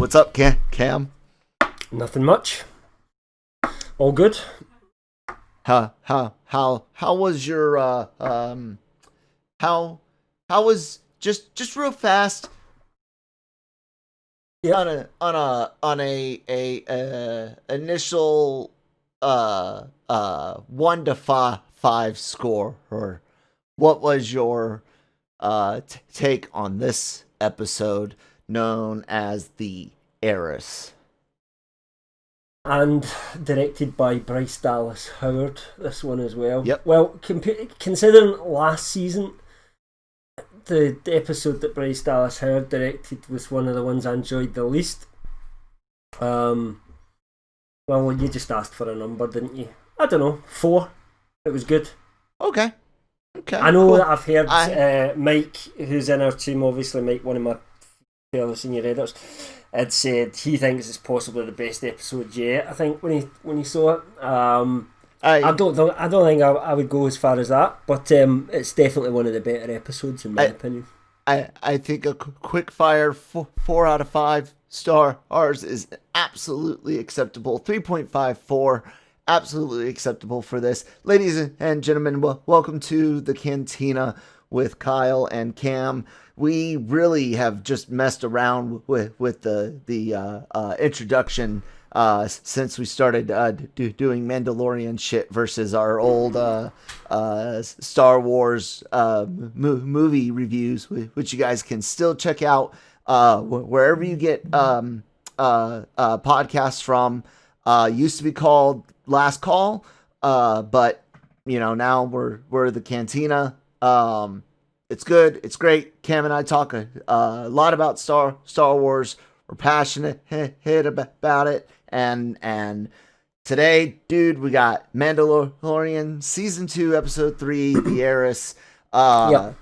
What's up, Cam? Nothing much. All good. How was your how was just real fast? Yeah. On a initial 1 to 5 score, or what was your take on this episode known as the Heiress? And directed by Bryce Dallas Howard, this one as well. Yep. Well, considering last season, the episode that Bryce Dallas Howard directed was one of the ones I enjoyed the least. Well, you just asked for a number, didn't you? I don't know, 4. It was good. Okay. I know cool. that I've heard Mike, who's in our team, obviously Mike, one of my fellow senior editors, had said he thinks it's possibly the best episode yet. I think when he saw it, I don't think I would go as far as that, but it's definitely one of the better episodes in my opinion. I think a quick fire 4 out of 5 stars is absolutely acceptable. 3.54, absolutely acceptable for this. Ladies and gentlemen, welcome to the Cantina with Kyle and Cam. We really have just messed around with the introduction since we started doing Mandalorian shit versus our old Star Wars movie reviews, which you guys can still check out wherever you get podcasts from. Used to be called Last Call, but now we're the Cantina. It's good. It's great. Cam and I talk a lot about Star Wars. We're passionate about it. And today, dude, we got Mandalorian Season 2, Episode 3, The Heiress. Yeah.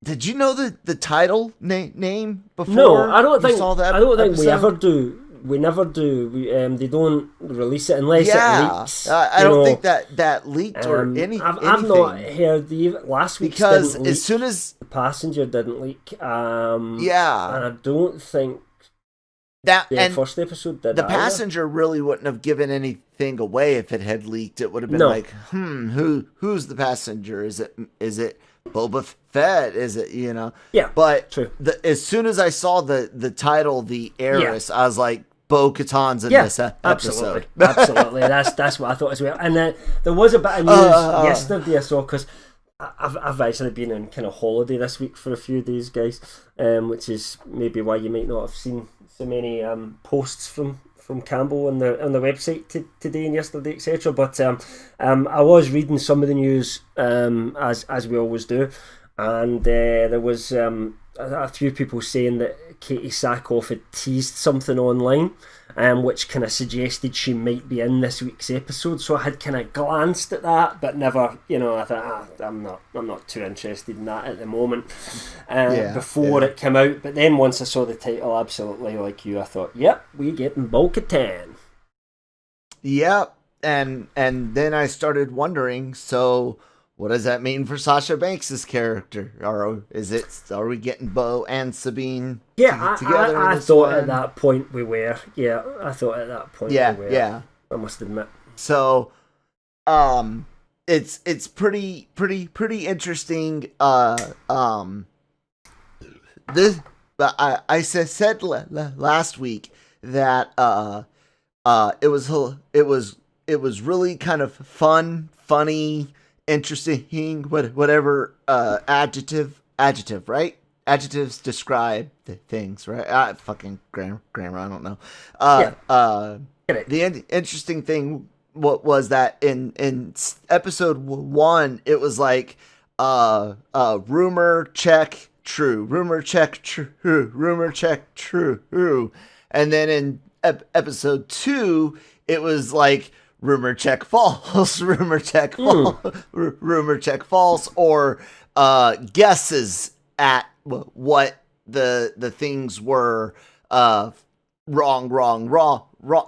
Did you know the title name before? No, I don't think. Saw that I don't think episode? we ever do. We never do. They don't release it unless it leaks. I don't think that leaked or anything. I've not heard last week's because didn't leak. As soon as the passenger didn't leak. And I don't think that the first episode did. The passenger really wouldn't have given anything away if it had leaked. It would have been like, who's the passenger? Is it Boba Fett? Is it Yeah, but true. As soon as I saw the title, The Heiress, I was like, Bo-Katan's in this episode. Absolutely. That's what I thought as well. And there was a bit of news yesterday I saw, because I've actually been on kind of holiday this week for a few days, guys, which is maybe why you might not have seen so many posts from Campbell on the website today and yesterday, etc. But I was reading some of the news as we always do, and there was a few people saying that Katie Sackhoff had teased something online, which kind of suggested she might be in this week's episode. So I had kind of glanced at that, but never, I thought I'm not too interested in that at the moment. Before it came out, but then once I saw the title, absolutely like you, I thought, yep, we getting Bo-Katan. Yep, and then I started wondering, so what does that mean for Sasha Banks' character? Are we getting Bo and Sabine together? I thought at that point we were. Yeah, I thought at that point we were. Yeah, I must admit. So, it's pretty interesting. This, but I said last week that it was really kind of funny, interesting, whatever adjective, right? Adjectives describe the things, right? Fucking grammar, I don't know. The interesting thing was that in episode 1, it was like rumor check true, rumor check true, rumor check true, and then in episode 2, it was like rumor check false, rumor check false, rumor check false, or guesses at what the things were. Wrong.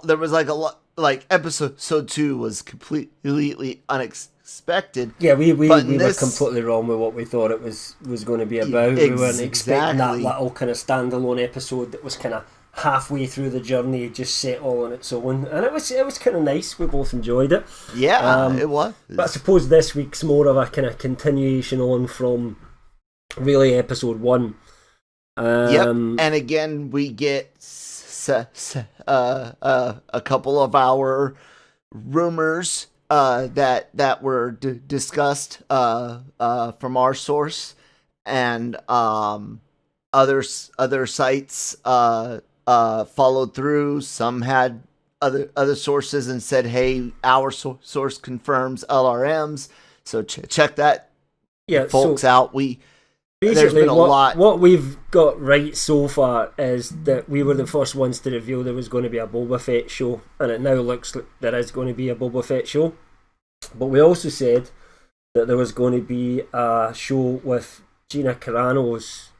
There was like like episode 2 was completely unexpected. Yeah, we were this... completely wrong with what we thought it was going to be about. We weren't expecting that little kind of standalone episode that was kind of halfway through the journey, just set all on its own, and it was kind of nice. We both enjoyed it. Yeah, it was. But I suppose this week's more of a kind of continuation on from really episode 1. And again we get a couple of our rumors that were discussed from our source, and other sites followed through. Some had other sources and said, "Hey, our source confirms LRMs." So check that, folks, out. Basically, what we've got right so far is that we were the first ones to reveal there was going to be a Boba Fett show, and it now looks like there is going to be a Boba Fett show. But we also said that there was going to be a show with Gina Carano's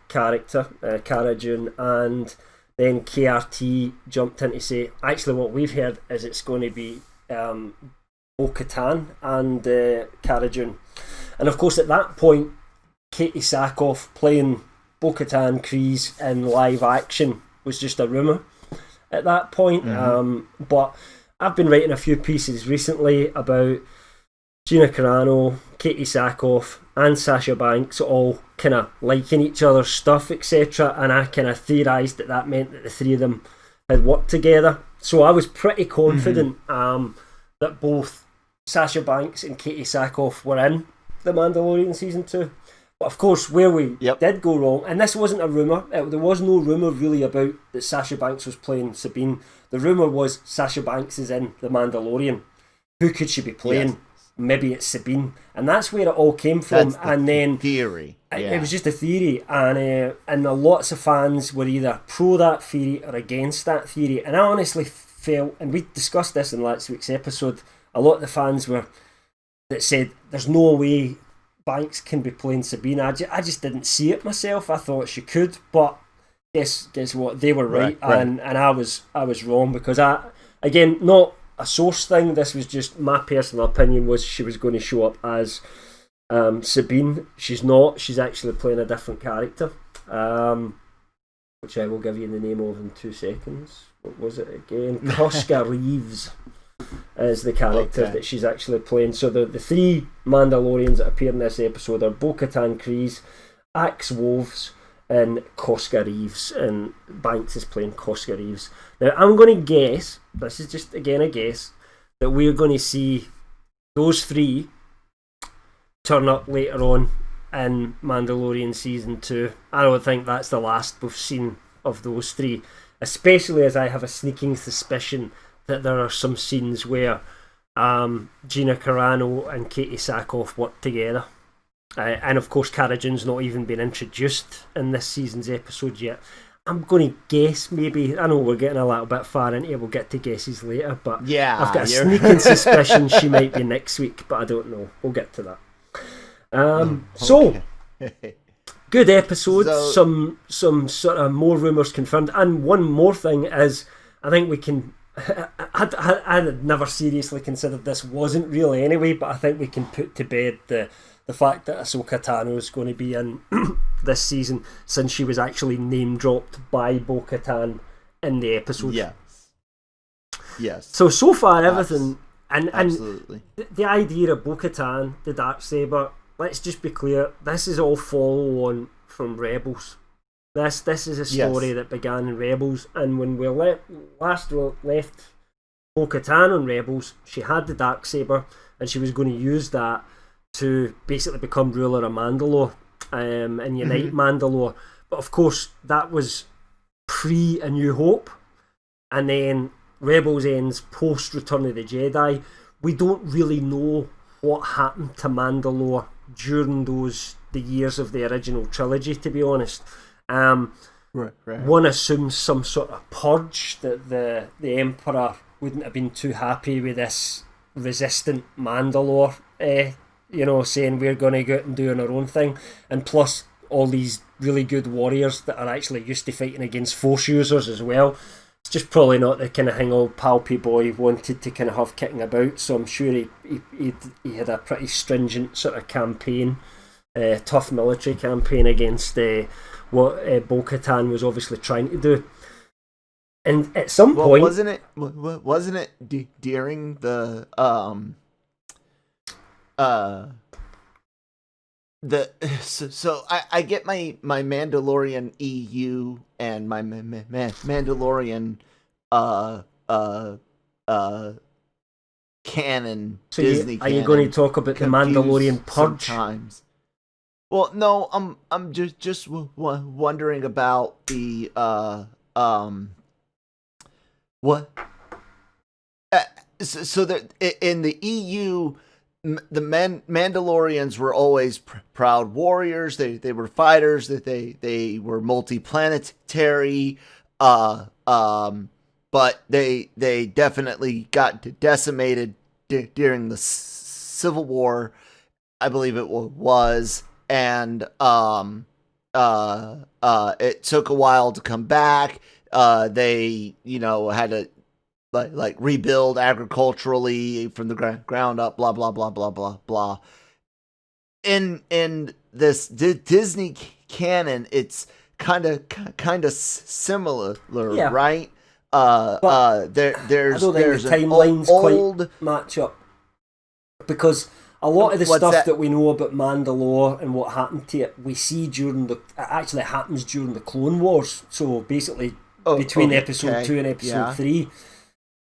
character, Cara Dune, and then KRT jumped in to say, actually what we've heard is it's going to be Bo-Katan and Cara Dune. And of course at that point, Katie Sackhoff playing Bo-Katan Kryze in live action was just a rumour at that point. But I've been writing a few pieces recently about Gina Carano, Katie Sackhoff and Sasha Banks all kind of liking each other's stuff, etc. And I kind of theorised that meant that the three of them had worked together. So I was pretty confident that both Sasha Banks and Katie Sackhoff were in The Mandalorian Season 2. But of course, where we did go wrong, and this wasn't a rumour, there was no rumour really about that Sasha Banks was playing Sabine. The rumour was Sasha Banks is in The Mandalorian. Who could she be playing? Yes. Maybe it's Sabine. And that's where it all came from. And then theory. It was just a theory. And lots of fans were either pro that theory or against that theory. And I honestly felt, and we discussed this in last week's episode, a lot of the fans that said there's no way Banks can be playing Sabine. I just didn't see it myself. I thought she could, but guess what? They were right. And I was wrong, because again, not a source thing. This was just my personal opinion. Was she was going to show up as Sabine? She's not. She's actually playing a different character, which I will give you the name of in 2 seconds. What was it again? Koska Reeves is the character that she's actually playing. So the three Mandalorians that appear in this episode are Bo-Katan Kryze, Axe Woves, and Koska Reeves. And Banks is playing Koska Reeves. Now I'm going to guess, this is just again a guess, that we're going to see those three turn up later on in Mandalorian Season 2. I don't think that's the last we've seen of those three, especially as I have a sneaking suspicion that there are some scenes where Gina Carano and Katie Sackhoff work together. And of course Cara Dune's not even been introduced in this season's episode yet. I'm going to guess maybe, I know we're getting a little bit far into it, we'll get to guesses later, but I've got a sneaking suspicion she might be next week, but I don't know. We'll get to that. So, good episode, some sort of more rumours confirmed, and one more thing is, I think we can, I had never seriously considered this, wasn't really anyway, but I think we can put to bed the fact that Ahsoka Tano is going to be in this season, since she was actually name dropped by Bo-Katan in the episode. Yes. So far everything, and the idea of Bo-Katan, the Darksaber, let's just be clear, this is all follow on from Rebels. This is a story that began in Rebels, and when we last left Bo-Katan on Rebels, she had the Darksaber, and she was going to use that to basically become ruler of Mandalore and unite Mandalore. But of course, that was pre A New Hope, and then Rebels ends post Return of the Jedi. We don't really know what happened to Mandalore during the years of the original trilogy, to be honest. One assumes some sort of purge, that the Emperor wouldn't have been too happy with this resistant Mandalore, saying we're going to go out and doing our own thing, and plus all these really good warriors that are actually used to fighting against Force users as well. It's just probably not the kind of thing old Palpy Boy wanted to kind of have kicking about. So I'm sure he had a pretty stringent sort of campaign, tough military campaign against what Bo-Katan was obviously trying to do. And at some point, wasn't it during the so I get my Mandalorian EU and my Mandalorian canon so Disney are you going to talk about the Mandalorian purge? Sometimes. Well, no, I'm just wondering about the what. So that in the EU, the Mandalorians were always proud warriors. They were fighters. That they were multiplanetary. But they definitely got decimated during the Civil War, I believe it was, and it took a while to come back. They had to like rebuild agriculturally from the ground up, blah blah blah blah blah blah. In this Disney canon, it's kind of similar, yeah. right? There's I don't think the timelines quite match up, because a lot of the stuff that we know about Mandalore and what happened to it, we see it actually happens during the Clone Wars. So basically, between episode 2 and episode 3,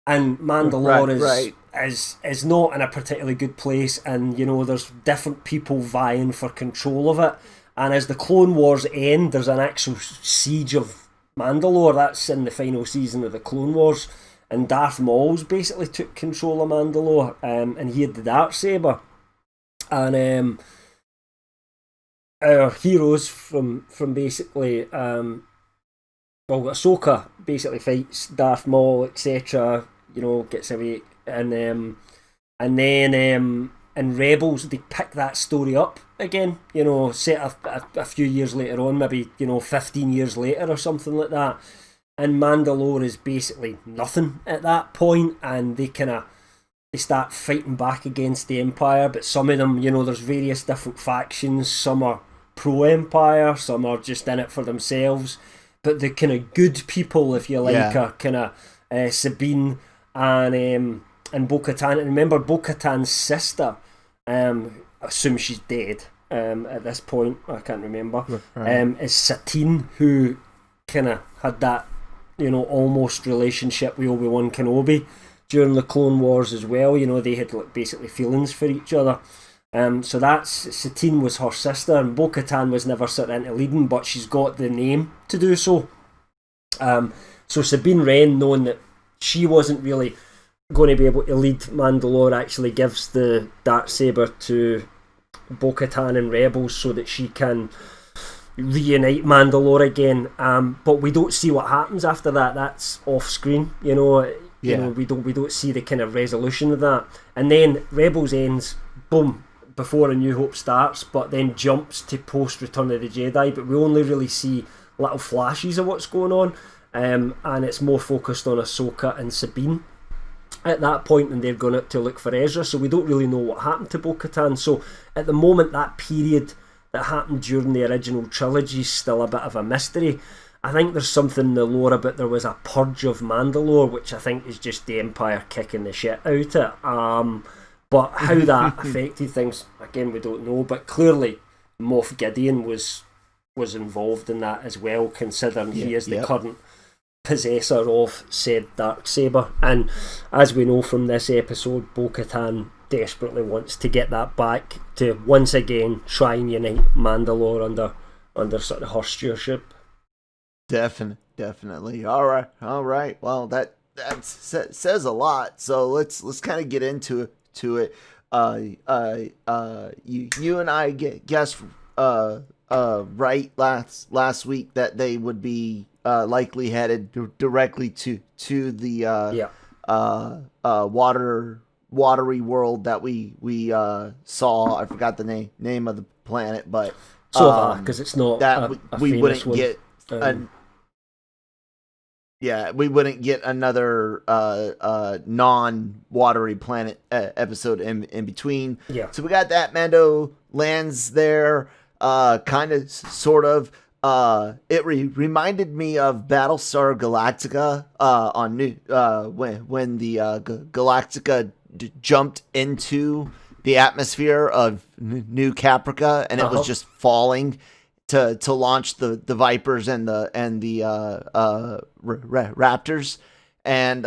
and Mandalore is not in a particularly good place, and there's different people vying for control of it. And as the Clone Wars end, there's an actual siege of Mandalore. That's in the final season of the Clone Wars, and Darth Maul's basically took control of Mandalore, and he had the Darksaber. And our heroes from basically Ahsoka basically fights Darth Maul, etc. Gets away, and then in Rebels they pick that story up again. Set a few years later on, maybe 15 years later or something like that. And Mandalore is basically nothing at that point, and they start fighting back against the Empire. But some of them, there's various different factions. Some are pro-Empire, some are just in it for themselves. But the kind of good people, if you like, are kind of Sabine and Bo-Katan. And remember, Bo-Katan's sister, I assume she's dead at this point, I can't remember, is Satine, who kind of had that, almost relationship with Obi-Wan Kenobi during the Clone Wars as well. They had basically feelings for each other. So Satine was her sister, and Bo-Katan was never sort of into leading, but she's got the name to do so. So Sabine Wren, knowing that she wasn't really going to be able to lead Mandalore, actually gives the Darksaber to Bo-Katan in Rebels so that she can reunite Mandalore again. But we don't see what happens after that. That's off screen, we don't see the kind of resolution of that. And then Rebels ends, boom, before A New Hope starts, but then jumps to post Return of the Jedi, but we only really see little flashes of what's going on, and it's more focused on Ahsoka and Sabine at that point, and they're going out to look for Ezra, so we don't really know what happened to Bo-Katan. So at the moment, that period that happened during the original trilogy is still a bit of a mystery. I think there's something in the lore about there was a purge of Mandalore, which I think is just the Empire kicking the shit out of it. But how that affected things, again, we don't know. But clearly, Moff Gideon was involved in that as well, considering he is the current possessor of said Darksaber. And as we know from this episode, Bo-Katan desperately wants to get that back to once again try and unite Mandalore under sort of her stewardship. Definitely. All right. Well, that says a lot. So let's kind of get into it. You and I guessed right last week that they would be likely headed directly to the watery world that we saw. I forgot the name of the planet, but because it's not that a we famous wouldn't one. get. Yeah, we wouldn't get another non-watery planet episode in between. Yeah. So we got that. Mando lands there, kind of, sort of. It reminded me of Battlestar Galactica on New when the Galactica jumped into the atmosphere of New Caprica, and it was just falling to launch the Vipers and the Raptors, and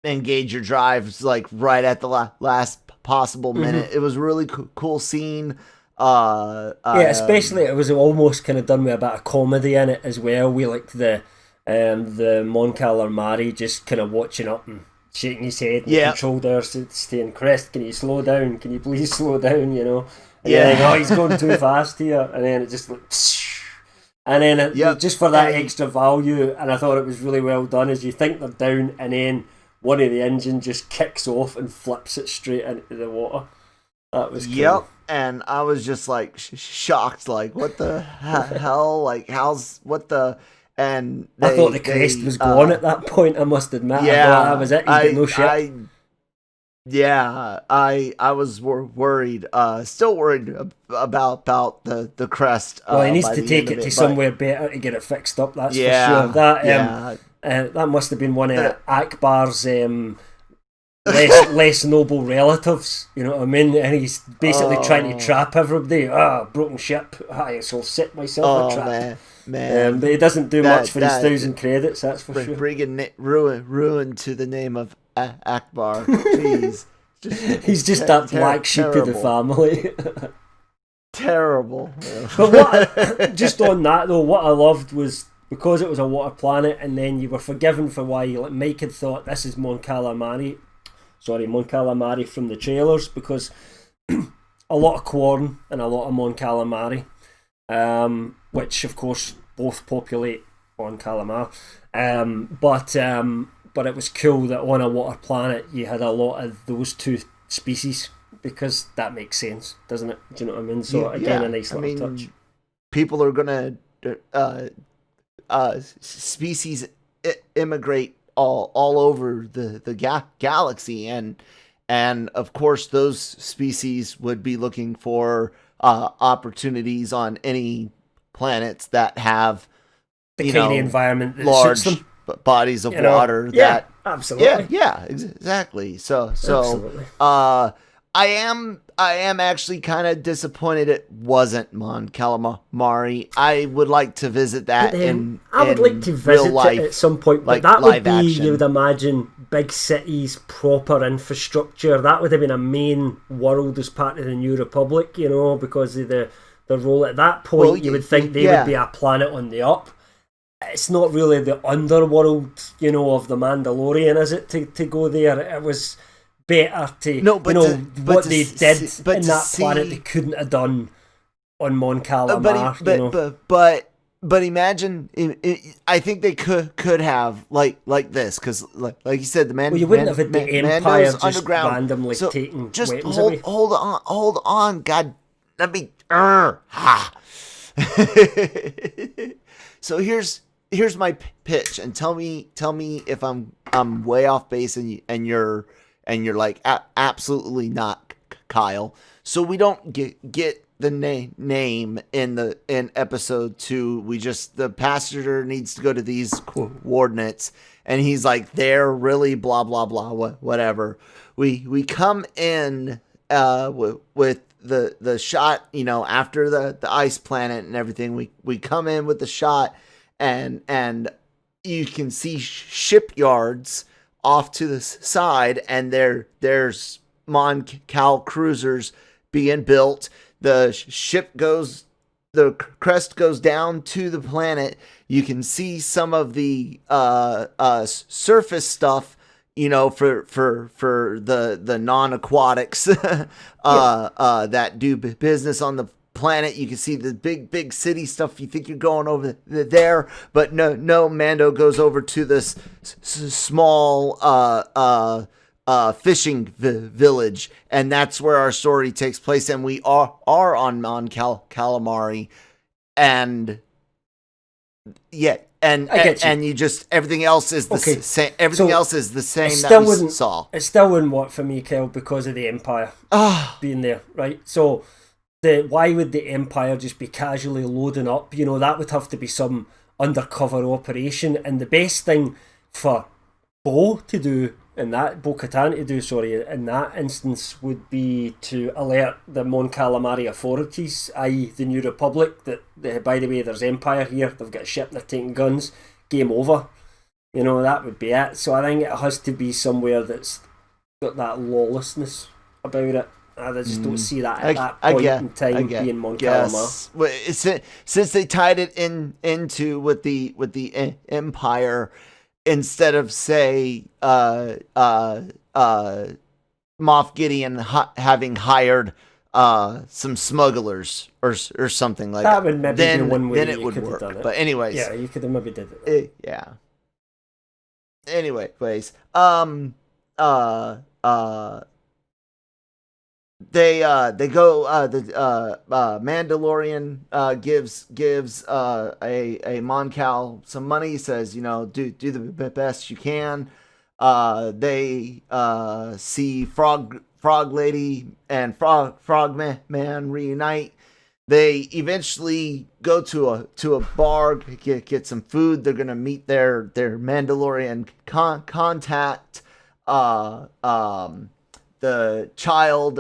engage your drives like right at the last possible minute. It was a really cool scene. Especially it was almost kind of done with a bit of comedy in it as well. We like the Mon Calamari just kind of watching up and shaking his head and control there, saying, "Crest, can you slow down? Can you please slow down?" You know. And like, oh, he's going too fast here, and then it just like, and then it, just for that extra value, and I thought it was really well done. As you think they're down, and then one of the engine just kicks off and flips it straight into the water. That was cool. Yep, and I was just like shocked, like what the hell, like what the. And I thought the crest was gone at that point. I must admit, I thought that was it. He's got no shit. I was worried, still worried about the crest. Well, he needs to take it to somewhere better to get it fixed up. That's for sure. That that must have been one of Akbar's less noble relatives. You know what I mean? And he's basically trying to trap everybody. Broken ship. I shall set myself a trap. Man, but he doesn't do much for his 1,000 credits. That's for sure. Bringing ruin to the name of Akbar. Jeez. He's just that black sheep of the family. Terrible. But just on that though, what I loved was because it was a water planet, and then you were forgiven for why Mike had thought this is Mon Calamari from the trailers, because a lot of Quarren and a lot of Mon Calamari, which of course both populate on Calamar, but it was cool that on a water planet you had a lot of those two species, because that makes sense, doesn't it? Do you know what I mean? So again, a nice little touch. People are gonna species immigrate all over the galaxy, and of course those species would be looking for opportunities on any planets that have the kind of environment that large suits them. Bodies of water. Absolutely. Exactly. So absolutely. I am actually kind of disappointed it wasn't Mon Calamari. I would like to visit that I would like to visit life, it at some point, but that would be, you would imagine, big cities, proper infrastructure. That would have been a main world as part of the New Republic, you know, because of the role at that point. Well, you would think they would be a planet on the up. It's not really the underworld, you know, of the Mandalorian, is it, to go there? It was better to, what they did in that planet they couldn't have done on Mon Calamar. But imagine, I think they could have like this, because like you said, you wouldn't have had the Empire just underground, randomly taking just weapons away. Hold on, God, let me. So here's my pitch, and tell me if I'm way off base, and you're like absolutely not, Kyle. So we don't get the name in episode 2. We just, the passenger needs to go to these coordinates, and he's like, they're really blah blah blah whatever. We come in with the shot, you know, after the ice planet and everything. We come in with the shot, and you can see shipyards off to the side, and there's Mon Cal cruisers being built. The crest goes down to the planet. You can see some of the surface stuff, you know, for the non-aquatics that do business on the planet. You can see the big city stuff. You think you're going over there, but no. Mando goes over to this small fishing village, and that's where our story takes place. And we are on Calamari, and Yeah, and you just everything else is the same. Everything else is the same that we saw. It still wouldn't work for me, Kel, because of the Empire being there, right? So why would the Empire just be casually loading up? You know, that would have to be some undercover operation, and the best thing for Bo-Katan to do, in that instance, would be to alert the Mon Calamari authorities, i.e. the New Republic, that by the way, there's Empire here, they've got a ship, they're taking guns, game over. You know, that would be it. So I think it has to be somewhere that's got that lawlessness about it. I just don't see that at that point in time being Mon Calamari. Well, since they tied it into with the Empire, instead of say Moff Gideon having hired some smugglers or something like that, would maybe be one way then it would work. Done it. But anyways, yeah, you could have maybe did it. Yeah. Anyways, they go the Mandalorian gives a Mon Cal some money, says, you know, do the best you can. They see Frog Lady and Frog Man reunite. They eventually go to a bar, get some food. They're gonna meet their Mandalorian contact. The child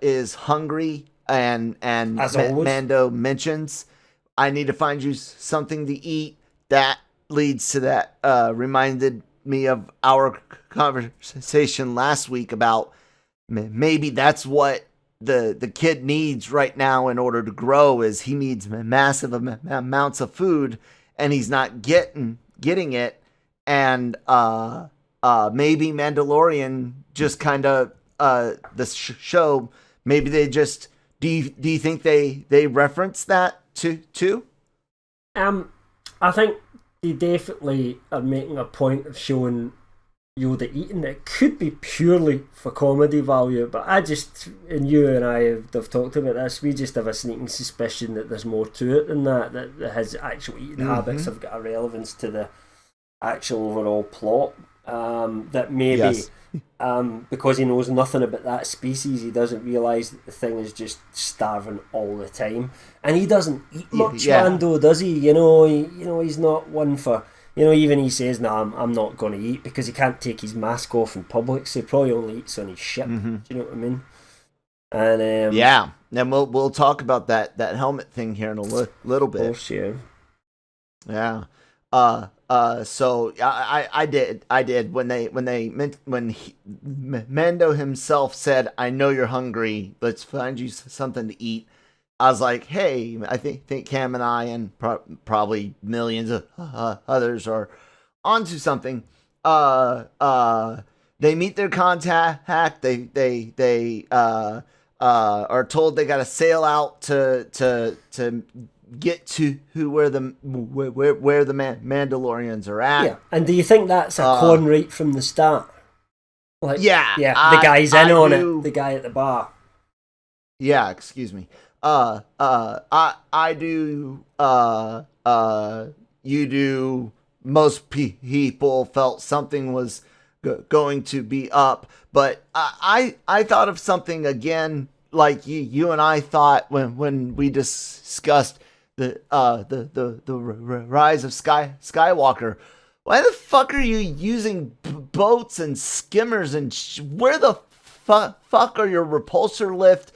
is hungry, and Mando mentions, I need to find you something to eat. That leads to that, reminded me of our conversation last week about maybe that's what the kid needs right now in order to grow, is he needs massive amounts of food, and he's not getting it. And maybe Mandalorian just kind of the show, maybe they just do you think they reference that too? I think they definitely are making a point of showing Yoda eating. It could be purely for comedy value, but and you and I have talked about this, we just have a sneaking suspicion that there's more to it than that his actual eating habits have got a relevance to the actual overall plot. That maybe because he knows nothing about that species, he doesn't realise that the thing is just starving all the time, and he doesn't eat much. Mando, does he? You know, he's not one for. You know, even he says, "No, I'm not going to eat," because he can't take his mask off in public, so he probably only eats on his ship. Do you know what I mean? And and we'll talk about that helmet thing here in a little bit. Of course, yeah. So I did when Mando himself said, "I know you're hungry. Let's find you something to eat." I was like, hey, I think Cam and I and probably millions of others are onto something. They meet their contact. They are told they got to sail out to get to where the Mandalorians are at. Yeah, and do you think that's a con right from the start? Like, yeah, the guy's in on it. The guy at the bar. Yeah, excuse me. I do. You do. Most people felt something was going to be up, but I thought of something again, like you and I thought when we discussed the Rise of Skywalker. Why the fuck are you using boats and skimmers and where the fuck are your repulsor lift?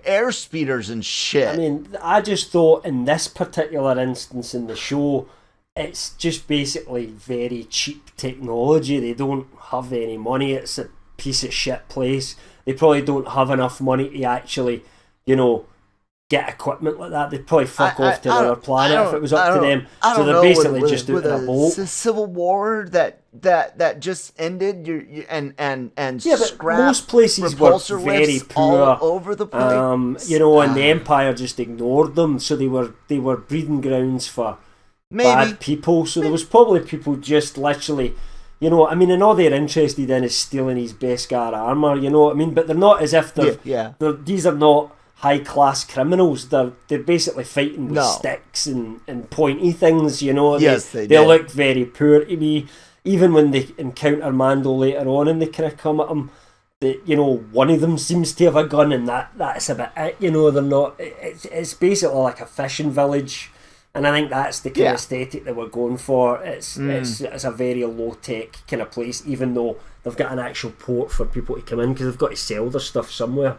Air speeders and shit. I mean, I just thought in this particular instance in the show, it's just basically very cheap technology. They don't have any money. It's a piece of shit place. They probably don't have enough money to actually, get equipment like that. They'd probably fuck off to another planet if it was up to them. So they're basically just doing a boat. Civil war that just ended. And but most places were very poor all over the place. And the Empire just ignored them. So they were breeding grounds for bad people. So there was probably people just literally. And all they're interested in is stealing his Beskar armor. You know what I mean? But they're not as if they're. These are not high class criminals. They're basically fighting with sticks and pointy things, you know. They look very poor to me. Even when they encounter Mando later on and they kind of come at him, you know, one of them seems to have a gun, and that's about it. You know, they're not. It's basically like a fishing village, and I think that's the kind of aesthetic that we're going for. It's a very low tech kind of place, even though they've got an actual port for people to come in because they've got to sell their stuff somewhere.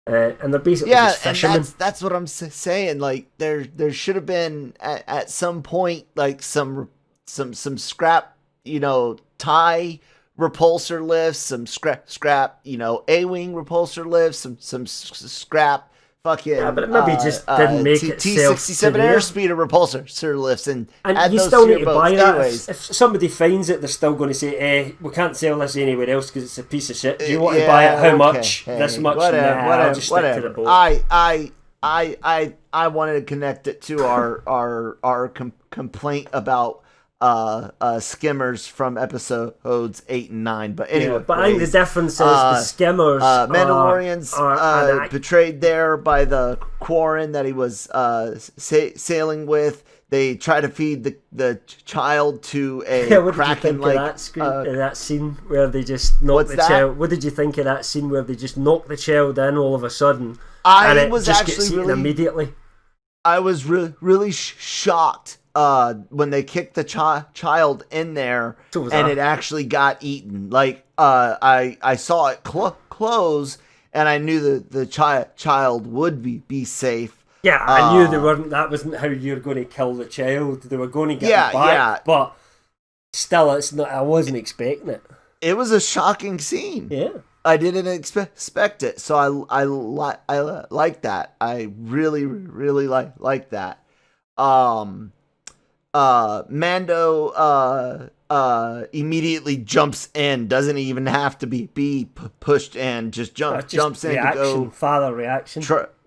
And they're basically just fishermen. And that's what I'm saying. Like there should have been at some point like some scrap, you know, tie repulsor lifts, some scrap, you know, A-wing repulsor lifts, some scrap fucking but it maybe just didn't make it T-67 airspeeder repulsor lifts, and you still need to buy that. If somebody finds it, they're still going to say, we can't sell this anywhere else because it's a piece of shit. Do you want to buy it? How much? This much? Whatever. I'll just stick to the boat. I wanted to connect it to our complaint about skimmers from episodes 8 and 9, but anyway. But I think the difference is the skimmers Mandalorians are betrayed there by the Quarren that he was sailing with. They try to feed the child to a Kraken. What did you think of that scene where they just knocked the child? What did you think of that scene where they just knocked the child in all of a sudden? I was actually really immediately. I was really shocked when they kicked the child in there and it actually got eaten. Like I saw it close and I knew the child would be safe. Yeah, I knew they weren't. That wasn't how you were going to kill the child. They were going to get him back, but still, it's not. I wasn't expecting it. It was a shocking scene. Yeah, I didn't expect it, so I like that. I really like that. Mando immediately jumps in, doesn't even have to be pushed in, just jumps in to go. Father reaction.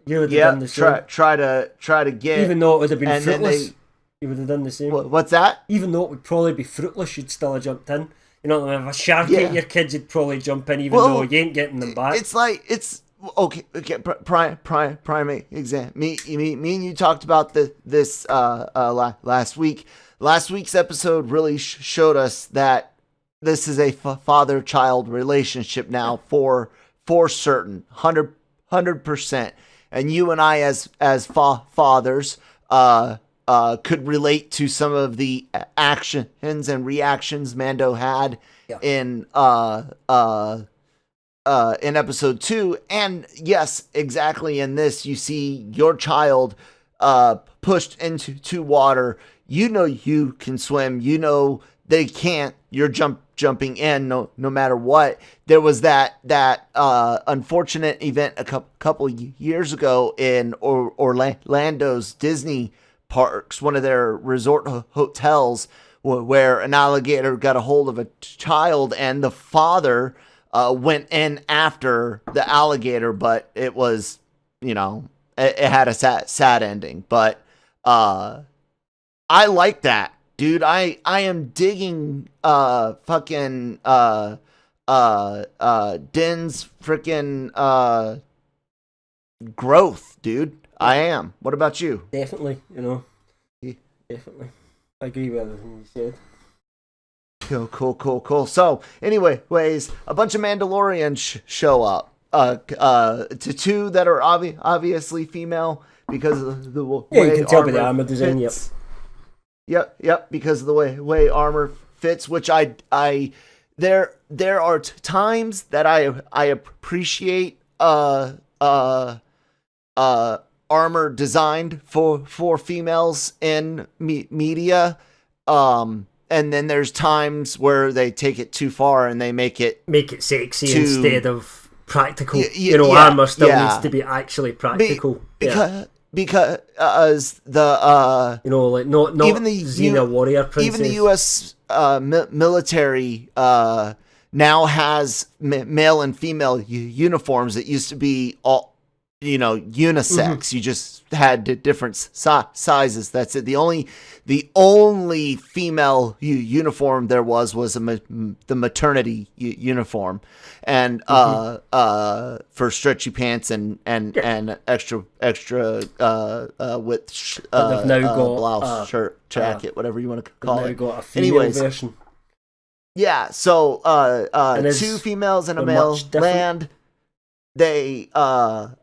You would have done the same. Try to get. Even though it would have been fruitless, you would have done the same. What's that? Even though it would probably be fruitless, you'd still have jumped in. You know, if a shark ate your kids, you'd probably jump in, even though you ain't getting them back. It's like okay. Prime exam. Me and you talked about this last week. Last week's episode really showed us that this is a father-child relationship now for certain, 100%. And you and I, as fathers, could relate to some of the actions and reactions Mando had in episode 2. And yes, exactly in this, you see your child pushed into water. You know you can swim. You know they can't. You're jumping in no matter what. There was that unfortunate event a couple years ago in Orlando's Disney parks, one of their resort hotels, where an alligator got a hold of a child and the father went in after the alligator, but it was, you know, it had a sad ending. But I like that. Dude, I am digging fucking Din's freaking growth, dude. I am. What about you? Definitely, you know. Definitely. I agree with everything you said. Cool. So, anyways, a bunch of Mandalorians show up. To two that are obviously female because of the way you can tell by the armor design. Yep. Because of the way armor fits, which there are times that I appreciate armor designed for females in media, and then there's times where they take it too far and they make it sexy instead of practical. Armor still needs to be actually practical. Because the like not even the Xena warrior princess. Even the U.S. Military now has male and female uniforms. It used to be unisex. You just had different sizes. That's it. The only female uniform there was the maternity uniform, and for stretchy pants and extra width blouse, shirt, jacket, whatever you want to call it. Got a female version. Yeah. So two females and a male land. They blast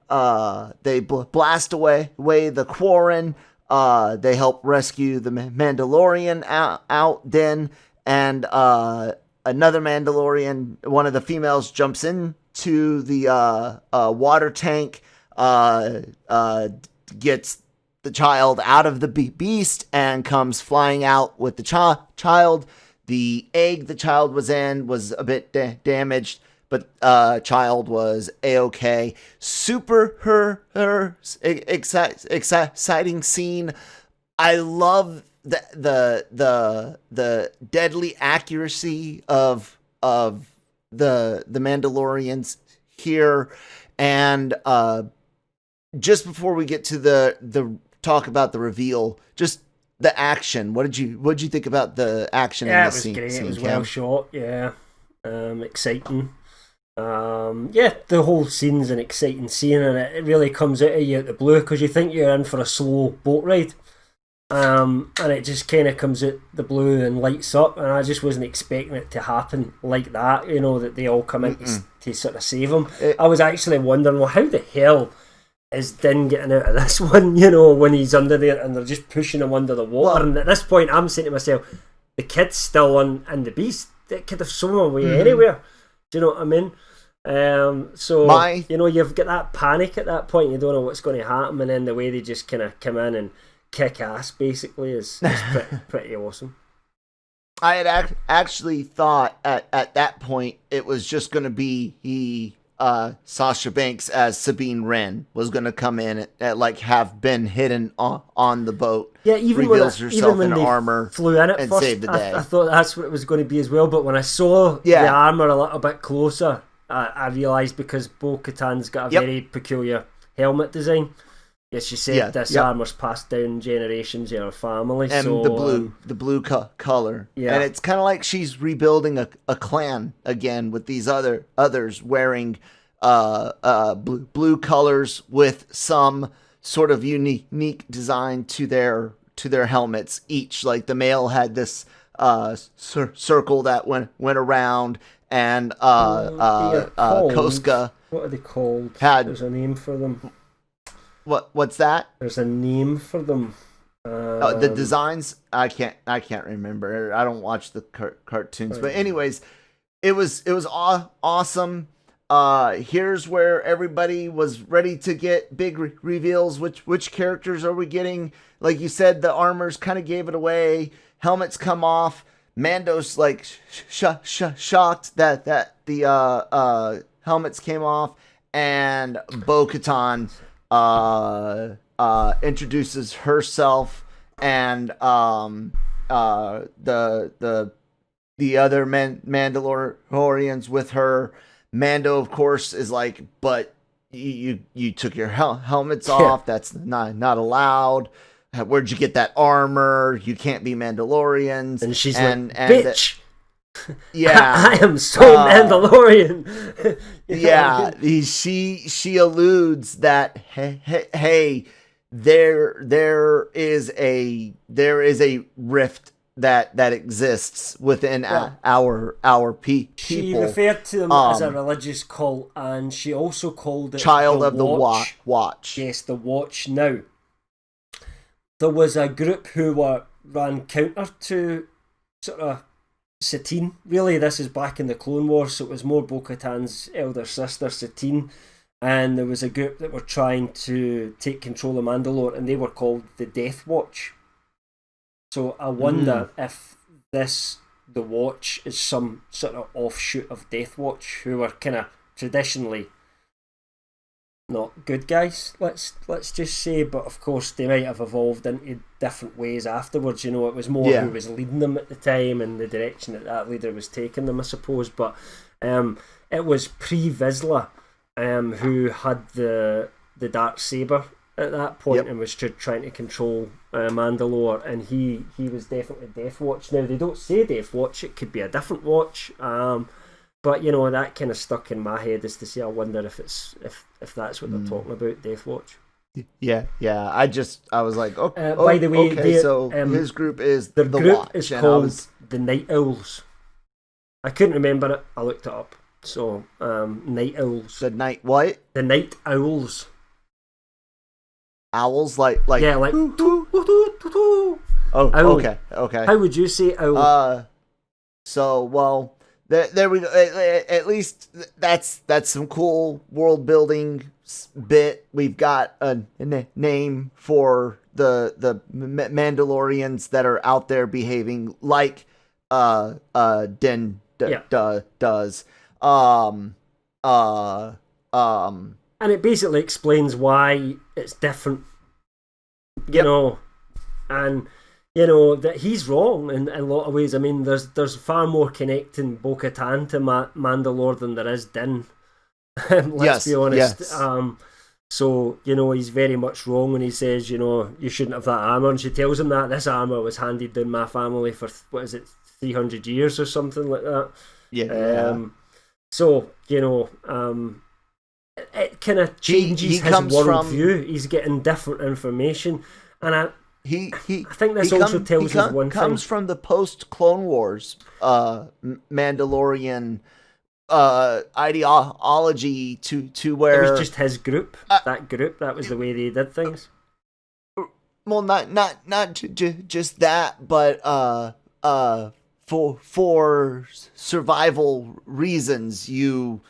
away the Quarren. They help rescue the Mandalorian out then, and another Mandalorian, one of the females, jumps into the water tank, gets the child out of the beast, and comes flying out with the child. The egg the child was in was a bit damaged, but child was a-okay. Super exciting scene. I love the deadly accuracy of the Mandalorians here. And just before we get to the talk about the reveal, just the action. What did you think about the action in this scene? Yeah, it was great. It was well shot. Yeah, exciting. The whole scene's an exciting scene, and it really comes out of you out the blue because you think you're in for a slow boat ride, and it just kind of comes out the blue and lights up, and I just wasn't expecting it to happen like that. That they all come in to sort of save him. I was actually wondering, well, how the hell is Din getting out of this one? When he's under there and they're just pushing him under the water, and at this point I'm saying to myself, the kid's still in the beast. It could have swum away anywhere. Do you know what I mean? You've got that panic at that point. You don't know what's going to happen, and then the way they just kind of come in and kick ass basically is pretty awesome. I had actually thought at that point it was just going to be Sasha Banks as Sabine Wren was going to come in and have been hidden on the boat. Yeah, even reveals when herself in armor, flew in and first, saved the day. I thought that's what it was going to be as well. But when I saw the armor a little bit closer, I realised because Bo-Katan's got a very peculiar helmet design. Yes, she said this armor's passed down generations in her family, and so the blue color. Yeah, and it's kind of like she's rebuilding a clan again with these others wearing blue colors with some sort of unique design to their helmets each. Like the male had this circle that went around, and Koska. What are they called? There's a name for them. What's that? There's a name for them. The designs, I can't remember. I don't watch the cartoons, but anyways, it was awesome. Here's where everybody was ready to get big reveals. Which characters are we getting? Like you said, the armors kind of gave it away. Helmets come off. Mando's like shocked that the helmets came off, and Bo-Katan introduces herself, and the other Mandalorians with her. Mando, of course, is like, but you took your helmets off. That's not allowed. Where'd you get that armor? You can't be Mandalorians. And she's like, bitch. I am so Mandalorian. She alludes that hey, there is a rift that exists within our people. She referred to them as a religious cult, and she also called it Child of the Watch. Yes, the Watch. Now, there was a group who ran counter to sort of Satine. Really, this is back in the Clone Wars, so it was more Bo-Katan's elder sister, Satine, and there was a group that were trying to take control of Mandalore, and they were called the Death Watch. So I wonder if the Watch, is some sort of offshoot of Death Watch, who were kind of traditionally not good guys, let's just say, but of course they might have evolved into different ways afterwards. It was more who was leading them at the time and the direction that leader was taking them, I suppose. But it was Pre Vizsla who had the the dark saber at that point, Yep. and was trying to control Mandalore, and he was definitely Death Watch. Now they don't say Death Watch; it could be a different watch. But you know, that kind of stuck in my head, as to say, I wonder if it's if that's what they're talking about, Death Watch. Yeah. I was like, okay. By the way, okay, so his group is their the group Watch, is and called the Night Owls. I couldn't remember it. I looked it up. So, Night Owls. The night what? The Night Owls. Owls, like yeah, like. Oh, Owl. Okay. How would you say owl? So well, there we go. At least that's some cool world building bit. We've got a name for the Mandalorians that are out there behaving like Din does. And it basically explains why it's different. You know, and you know that he's wrong in a lot of ways. I mean, there's far more connecting Bo-Katan to Mandalore than there is Din. Let's be honest. Yes. So, you know, he's very much wrong when he says, you know, you shouldn't have that armor. And she tells him that this armor was handed down my family for, 300 years or something like that. Yeah. So, you know, it kind of changes his worldview. He's getting different information. And I think this also tells us one thing. He comes from the post-Clone Wars Mandalorian ideology to where it was just his group. That was the way they did things. Well, not just that, but for survival reasons, you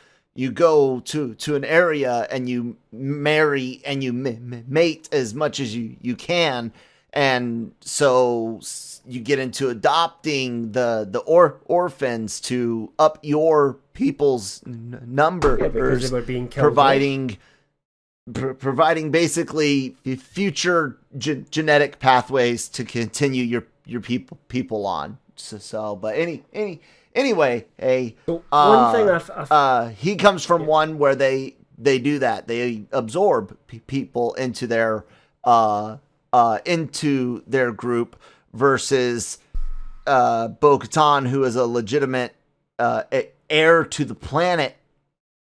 go to an area and you marry and you mate as much as you can, and so you get into adopting the orphans to up your people's numbers, because they were being killed, providing basically future genetic pathways to continue your people on. So but anyway, one thing he comes from one where they do that. They absorb people into their group, versus Bo-Katan, who is a legitimate heir to the planet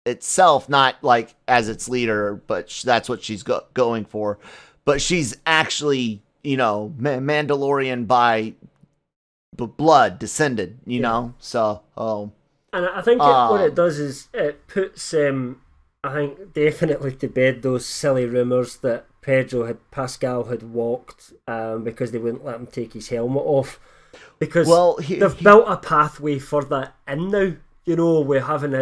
itself, not like as its leader, but that's what she's going for. But she's actually, you know, Mandalorian by blood, descended, you know. So, and I think what it does is it puts, I think, definitely to bed those silly rumours that Pascal had walked because they wouldn't let him take his helmet off. Because they've built a pathway for that in now. You know, we're having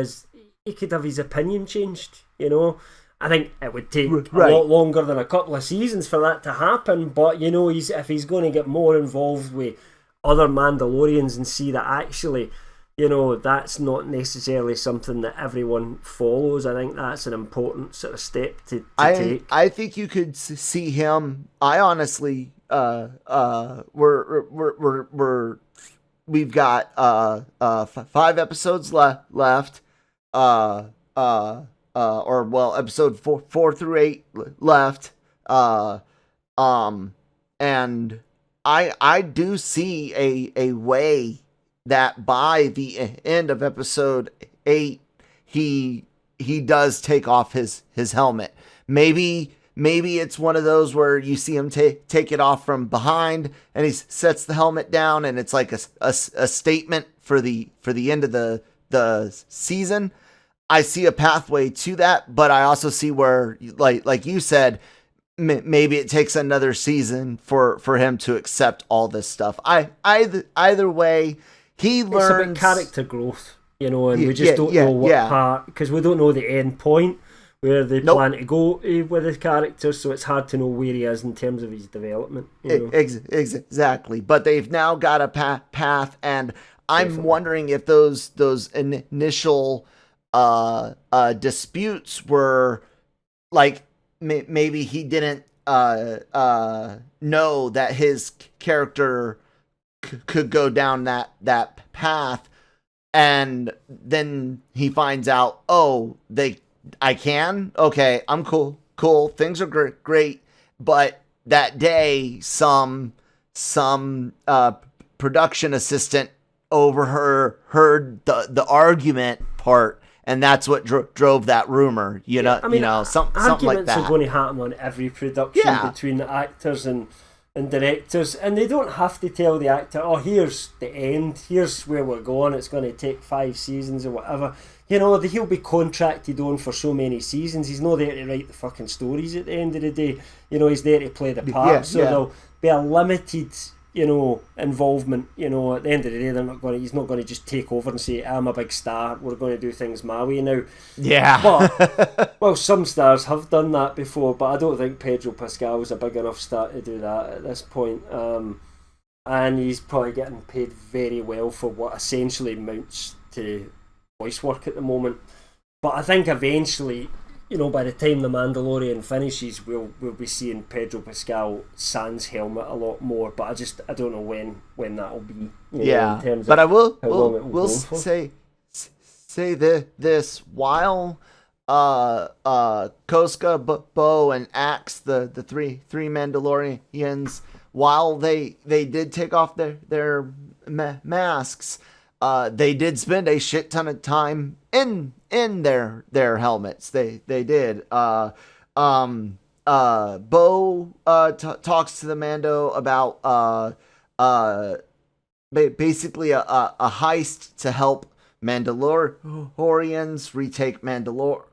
he could have his opinion changed, you know. I think it would take a lot longer than a couple of seasons for that to happen, but, you know, if he's going to get more involved with other Mandalorians and see that actually, you know, that's not necessarily something that everyone follows, I think that's an important sort of step to take. I think you could see him. I honestly, we've got 5 episodes left, episode 4 through 8 left, and I do see a way that by the end of episode 8, he does take off his helmet. Maybe it's one of those where you see him take it off from behind, and he sets the helmet down, and it's like a statement for the end of the season. I see a pathway to that, but I also see where, like you said, maybe it takes another season for him to accept all this stuff. Either way, he learns. It's about character growth, you know, and we just don't know what part, because we don't know the end point where they plan to go with his character, so it's hard to know where he is in terms of his development. You know? Exactly, but they've now got a path, and I'm wondering if those initial disputes were like, maybe he didn't know that his character could go down that path, and then he finds out, I can? Okay, I'm cool cool. Things are great. But that day, some production assistant overheard the argument part, and that's what drove that rumor. Something like arguments that. are going to happen on every production between the actors and directors, and they don't have to tell the actor, oh, here's the end, here's where we're going, it's going to take 5 seasons or whatever. He'll be contracted on for so many seasons. He's not there to write the fucking stories at the end of the day. He's there to play the part. There'll be a limited, involvement. At the end of the day, he's not going to just take over and say, I'm a big star, we're going to do things my way now. Yeah. But, well, some stars have done that before, but I don't think Pedro Pascal was a big enough star to do that at this point. And he's probably getting paid very well for what essentially amounts to voice work at the moment. But I think eventually, by the time The Mandalorian finishes, we'll be seeing Pedro Pascal sans helmet a lot more. But I don't know when that'll be. In terms but of I will say this while Koska, Bo, and Axe, the three Mandalorians, while they did take off their masks, they did spend a shit ton of time in their helmets. They did. Bo talks to the Mando about basically a heist to help Mandalorians retake Mandalore,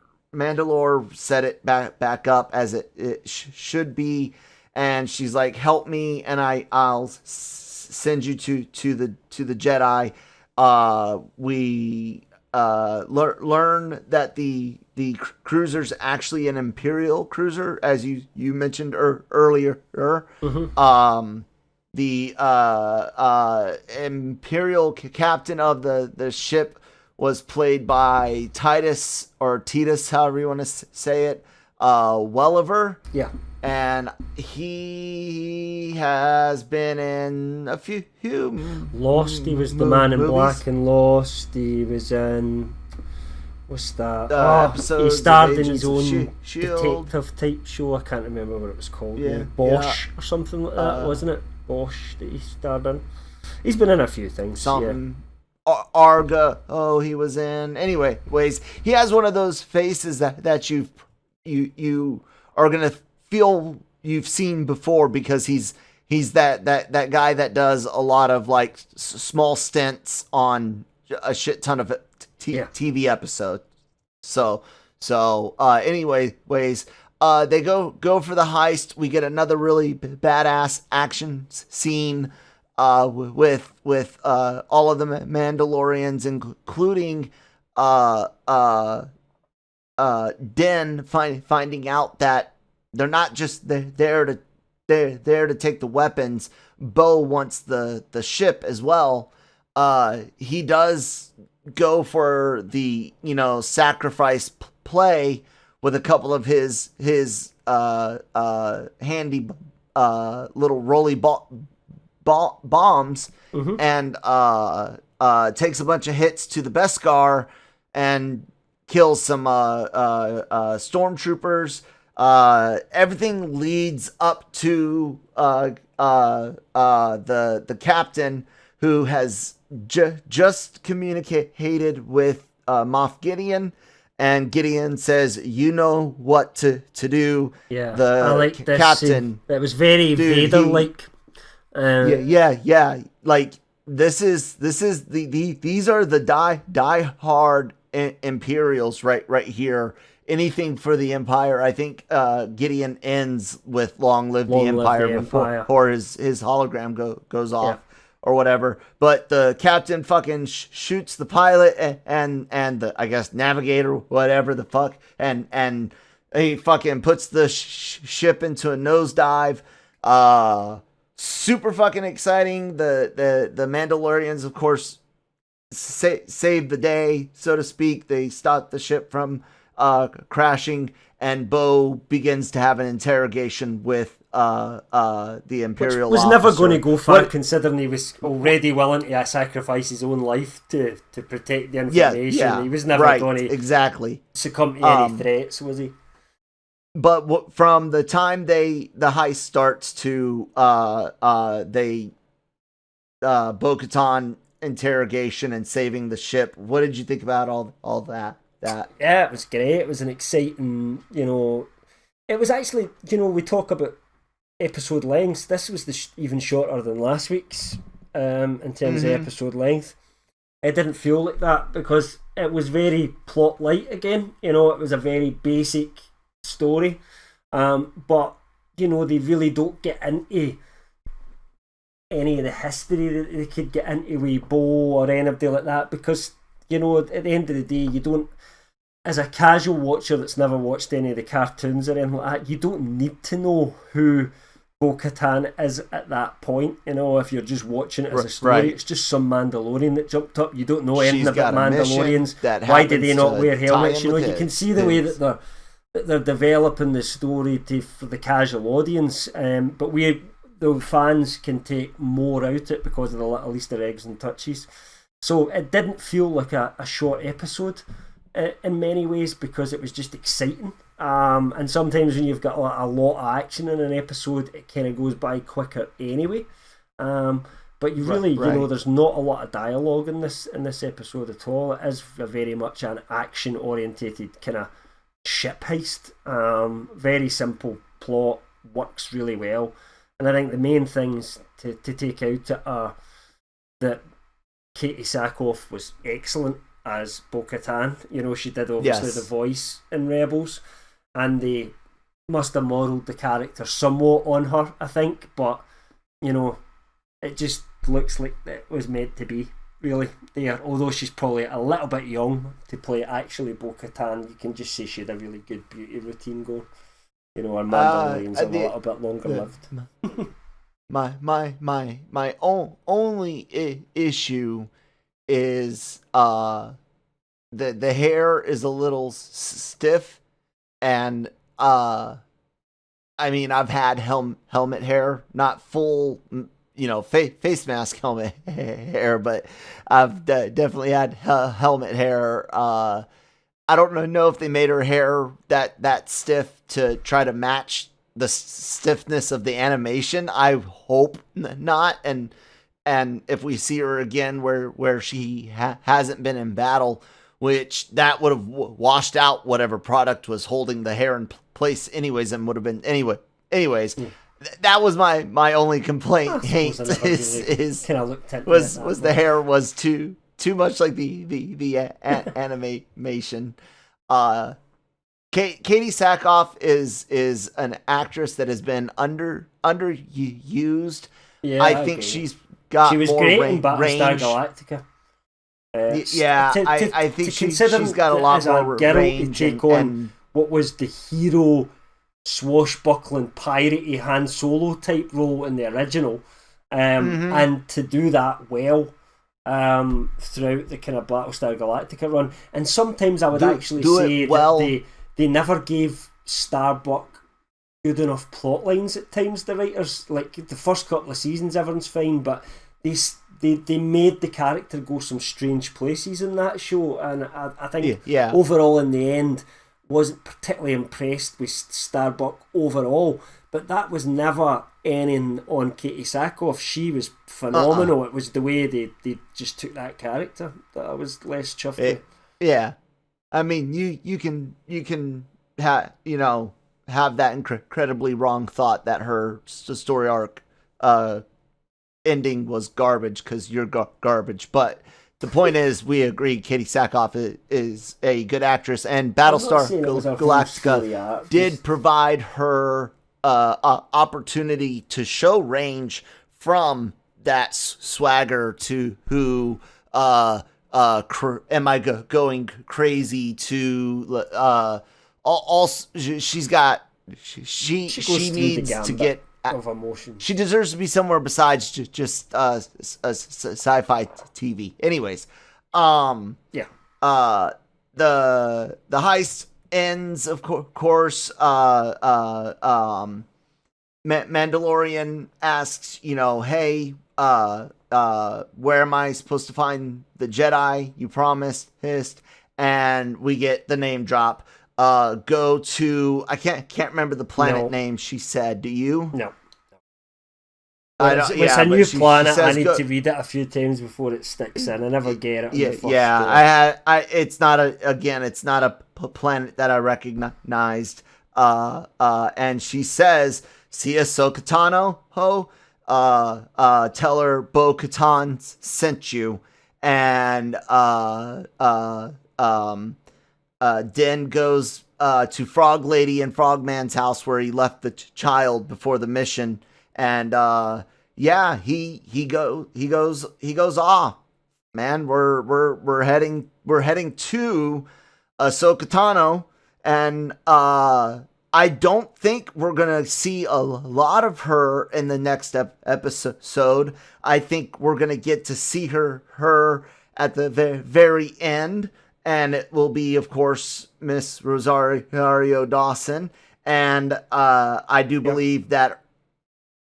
set it back up as it should be. And she's like, help me, and I'll send you to the Jedi. We learn that the cruiser's actually an Imperial cruiser, as you mentioned earlier. Mm-hmm. The Imperial captain of the ship was played by Titus, however you want to say it, Welliver. Yeah. And he has been in a few Lost. He was the man in black in Lost. He was in, what's that? He starred in his own detective type show. I can't remember what it was called. Yeah, Bosch or something like that, wasn't it? Bosch that he starred in. He's been in a few things. Something. Yeah. Argo. He was in. Anyways, he has one of those faces that you are gonna feel you've seen before, because he's that guy that does a lot of like small stints on a shit ton of TV episodes. So anyways, they go for the heist. We get another really badass action scene with all of the Mandalorians, including Din finding out that they're not just there to take the weapons. Bo wants the ship as well. He does go for the sacrifice play with a couple of his handy little rolly bombs, mm-hmm. and takes a bunch of hits to the Beskar and kills some stormtroopers. Everything leads up to the captain, who has just communicated with Moff Gideon, and Gideon says, "You know what to do." Yeah, I like this captain. It was very Vader-like. Yeah. Like these are the die hard Imperials right here. Anything for the Empire. I think Gideon ends with "Long live the Empire" before his hologram goes off, or whatever. But the captain fucking shoots the pilot and the, I guess, navigator, whatever the fuck, and he fucking puts the ship into a nosedive. Super fucking exciting. The Mandalorians, of course, save the day, so to speak. They stop the ship from crashing, and Bo begins to have an interrogation with the Imperial Which was officer. never going to go far, considering he was already willing to sacrifice his own life to protect the information. He was never going to exactly succumb to any threats, was he? but from the time the heist starts to Bo-Katan interrogation and saving the ship, what did you think about all that? Yeah, it was great. It was an exciting, it was actually, we talk about episode lengths. This was even shorter than last week's in terms of episode length. It didn't feel like that because it was very plot light again. It was a very basic story, but they really don't get into any of the history that they could get into with Bo or anybody like that, because at the end of the day, you don't, as a casual watcher that's never watched any of the cartoons or anything like that, you don't need to know who Bo-Katan is at that point. If you're just watching it as a story, right. It's just some Mandalorian that jumped up. You don't know anything about Mandalorians. Why did they not wear helmets? You can see the way that they're developing the story for the casual audience, but the fans can take more out of it because of the little Easter eggs and touches. So it didn't feel like a short episode in many ways, because it was just exciting. And sometimes when you've got a lot of action in an episode, it kind of goes by quicker anyway. But you really, there's not a lot of dialogue in this episode at all. It is very much an action-orientated kind of ship heist. Very simple plot, works really well. And I think the main things to take out are that Katie Sackhoff was excellent as Bo-Katan. She did obviously the voice in Rebels, and they must have modelled the character somewhat on her, I think, but it just looks like it was meant to be really there. Although she's probably a little bit young to play actually Bo-Katan, you can just see she had a really good beauty routine going. Her Mandalorians are a little bit longer lived. My only issue is the hair is a little stiff, and I've had helmet hair, not full face mask helmet hair, but I've definitely had helmet hair. I don't know if they made her hair that stiff to try to match the stiffness of the animation. I hope not. And if we see her again where she hasn't been in battle, which that would have washed out whatever product was holding the hair in place anyways, and would have been anyways. That was my only complaint. Was the hair was too much like the animation. Katie Sackhoff is an actress that has been underused. Yeah, I think she's got she was more great range. in Battlestar Galactica. I think she's got a lot more range to take on what was the hero, swashbuckling, piratey Han Solo type role in the original, and to do that well throughout the kind of Battlestar Galactica run. And sometimes I would actually say that they never gave Starbuck good enough plot lines at times, the writers. Like the first couple of seasons everyone's fine, but they made the character go some strange places in that show, and I think overall in the end wasn't particularly impressed with Starbuck overall, but that was never anything on Katie Sackhoff. She was phenomenal. It was the way they just took that character that I was less chuffed with. Yeah, I mean, you can have that incredibly wrong thought that her story arc ending was garbage because you're garbage, but the point is, we agree Katie Sackhoff is a good actress, and Battlestar Galactica did provide her opportunity to show range from that swagger to who am I going crazy to also she needs to get of emotion. She deserves to be somewhere besides just sci-fi TV. Anyways, the heist ends, of course. Mandalorian asks, hey, where am I supposed to find the Jedi you promised? And we get the name drop go to, I can't remember the planet No. name she said. Do you? No. It's a new planet. she I says need to read it a few times before it sticks in. I never get it. Yeah, on the first story. it's not it's not a planet that I recognized. And she says, "See Ahsoka Tano, ho, tell her Bo-Katan sent you." And Den goes to Frog Lady and Frogman's house where he left the child before the mission, and he goes off. Man, we're heading to Ahsoka Tano, and I don't think we're gonna see a lot of her in the next episode. I think we're gonna get to see her at the very end, and it will be, of course, Miss Rosario Dawson. And I do believe that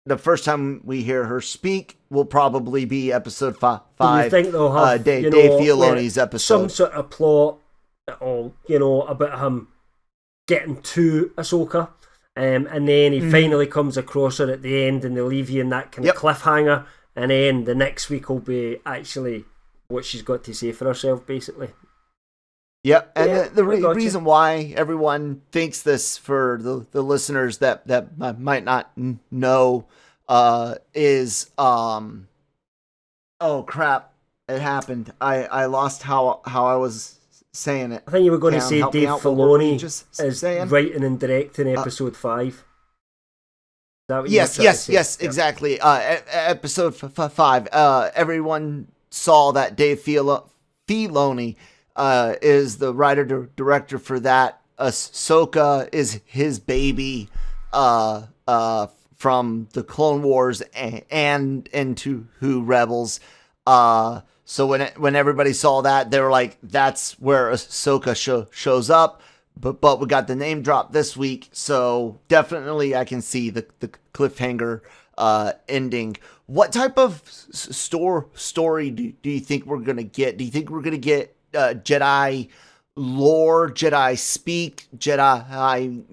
the first time we hear her speak will probably be episode 5. Do you think they'll have Dave Filoni's episode? Some sort of plot at all, about him getting to Ahsoka, and then he finally comes across her at the end, and they leave you in that kind of cliffhanger, and then the next week will be actually what she's got to say for herself, basically. Yep, and the reason why everyone thinks this, for the listeners that might not know, is oh crap, it happened. I lost how I was saying it. I think you were going to say Dave Filoni is saying? writing and directing episode 5. Is that what Yes, exactly. Episode 5. Everyone saw that Dave Filoni is the writer director for that. Ahsoka is his baby from the Clone Wars and into Rebels. So when everybody saw that, they were like, "That's where Ahsoka shows up." But we got the name drop this week, so definitely I can see the cliffhanger ending. What type of story do you think we're gonna get? Do you think we're gonna get Jedi lore, Jedi speak, Jedi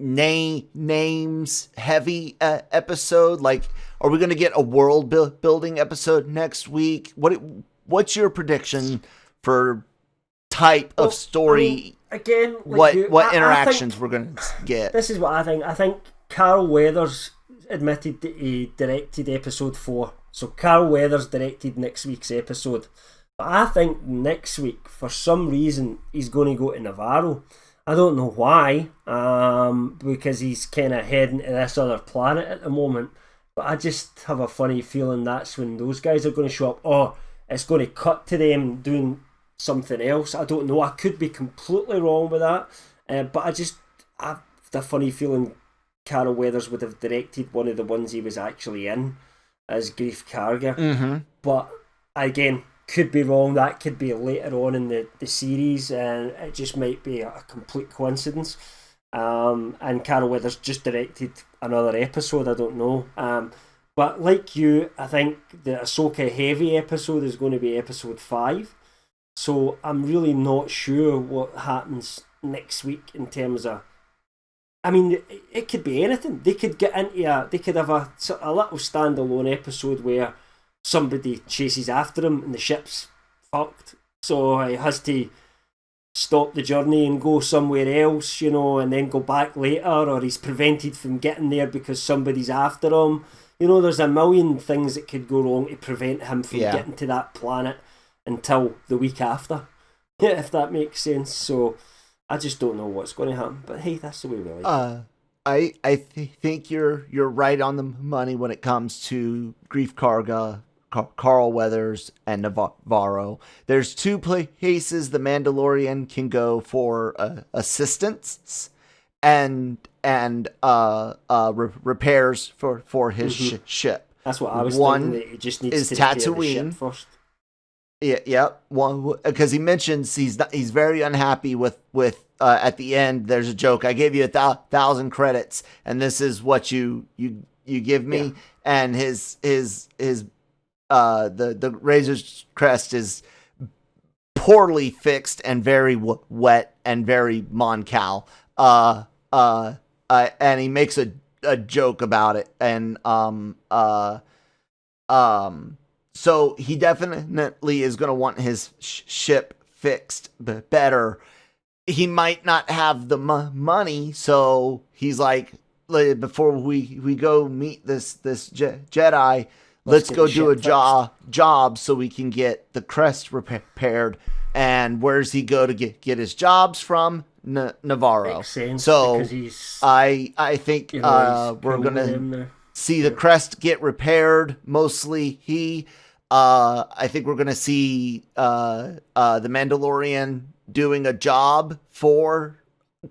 names heavy episode? Like, are we going to get a world building episode next week? What's your prediction for type of story? Again, like what interactions we're going to get? This is what I think. I think Carl Weathers admitted that he directed episode 4. So Carl Weathers directed next week's episode. But I think next week, for some reason, he's going to go to Navarro. I don't know why, because he's kind of heading to this other planet at the moment. But I just have a funny feeling that's when those guys are going to show up. Or it's going to cut to them doing something else. I don't know. I could be completely wrong with that. But I have the funny feeling Carol Weathers would have directed one of the ones he was actually in as Grief Karga. Mm-hmm. But again, could be wrong. That could be later on in the series, and it just might be a complete coincidence. And Carol Weathers just directed another episode. I don't know. But like you, I think the Ahsoka heavy episode is going to be episode 5. So I'm really not sure what happens next week in terms of. I mean, it could be anything. They could get into they could have a little standalone episode where somebody chases after him and the ship's fucked, so he has to stop the journey and go somewhere else, and then go back later, or he's prevented from getting there because somebody's after him. There's a million things that could go wrong to prevent him from getting to that planet until the week after, if that makes sense. So I just don't know what's going to happen, but hey, that's the way we like it. I think you're right on the money when it comes to Grief Karga, Carl Weathers, and Navarro. There's 2 places the Mandalorian can go for assistance and repairs for his ship. That's what I was thinking. That he just needs is to Tatooine first. Yeah. One, because he mentions he's very unhappy with at the end. There's a joke. I gave you 1,000 credits, and this is what you give me. Yeah. And his the Razor's crest is poorly fixed and very wet and very Mon Cal. and he makes a joke about it, and so he definitely is going to want his ship fixed better. He might not have the money, so he's like, before we go meet this Jedi, let's go do a job so we can get the crest repaired. And where's he go to get his jobs from? Navarro. Makes sense, so he's, I think we're gonna see the crest get repaired. Mostly he. I think we're gonna see the Mandalorian doing a job for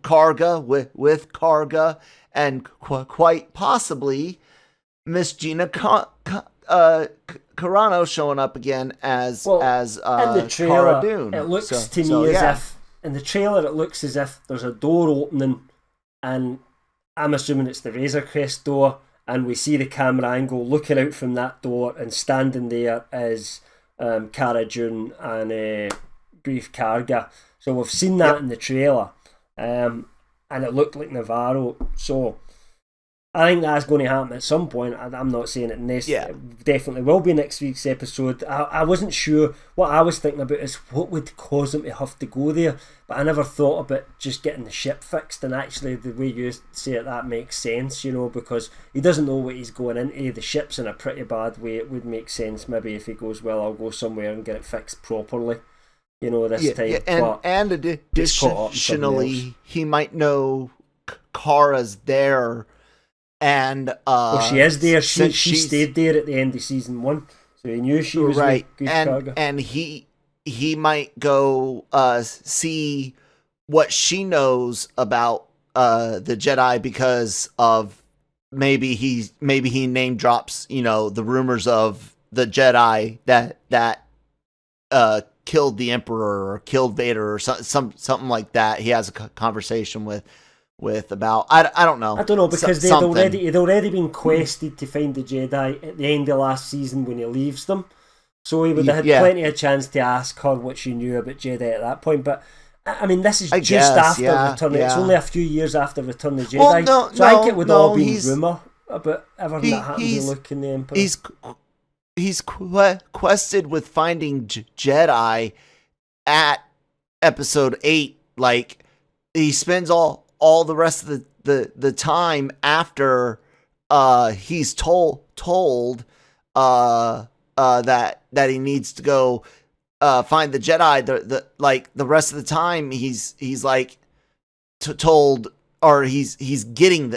Karga with Karga, and quite possibly Miss Gina Carano showing up again as in the trailer, Cara Dune. It looks to me as if in the trailer it looks as if there's a door opening, and I'm assuming it's the Razor Crest door, and we see the camera angle looking out from that door, and standing there is Cara Dune and Grief Karga. So we've seen that in the trailer, and it looked like Navarro. So I think that's going to happen at some point. I'm not saying it next. Yeah. It definitely will be next week's episode. I wasn't sure. What I was thinking about is what would cause him to have to go there. But I never thought about just getting the ship fixed. And actually, the way you say it, that makes sense, because he doesn't know what he's going into. The ship's in a pretty bad way. It would make sense maybe if he goes, well, I'll go somewhere and get it fixed properly. This time. Yeah, and additionally, he might know Kara's there. And she is there. She stayed there at the end of season 1, so he knew she was right. With and he might go see what she knows about the Jedi, because of maybe he name drops the rumors of the Jedi that killed the Emperor or killed Vader or something like that. He has a conversation with about I don't know because he'd already been quested to find the Jedi at the end of last season when he leaves them, so he would have had plenty of chance to ask her what she knew about Jedi at that point. But I mean, this is after Return. It's only a few years after Return of the Jedi, so I think it would all be rumour about everything that happened to Luke and the Emperor. He's quested with finding Jedi at episode 8. Like, he spends all the rest of the time after he's told that he needs to go find the Jedi. The rest of the time he's like told, or he's getting